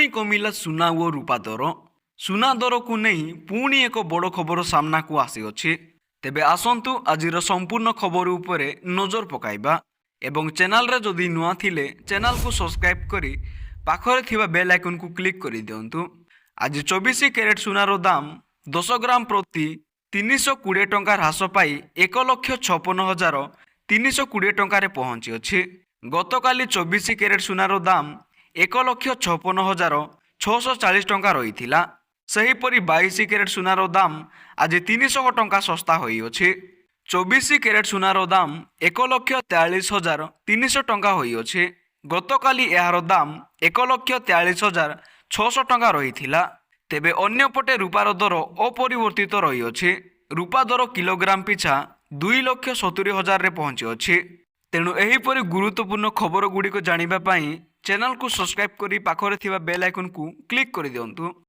पुणी कमिला सुना ओ रूपा दर। सुना दर को नहीं पुणी एक बड़ खबर सामना को आसी। तेबे आसंतु आजिर संपूर्ण खबर उपरे नजर पकाइबा एवं चैनल रे जदि नुआ थिले चैनल को सब्सक्राइब करी पाखरे थिबा बेल आइकन को क्लिक करी दियंतु। आज 24 कैरेट सुनार दाम 10 ग्राम प्रति 320 टंका ह्रास पाई 1,56,320 टंकार पहुंची अछि। गतकाली 24 कैरेट सुनार दाम 1,56,640 टंका रही। सेहीपरि 22 कैरेट सुनार दाम आज 300 टंका सस्ता होई अछि। 24 कैरेट सुनार दाम 1,43,300 टंका होई अछि। गतकाली यार दाम 1,43,600 टंका रही। तेबे अन्यपटे रूपार दर अपरिवर्तित रही अछि। रूपा दर किलोग्राम पिछा 2,70,000 रे पहुंची अछि। तेणु एहीपरि गुरुत्वपूर्ण खबर गुड़िक जानिबा पई चैनल को सब्सक्राइब करी पाखरे थिबा बेल आइकन को क्लिक करि दियंतु।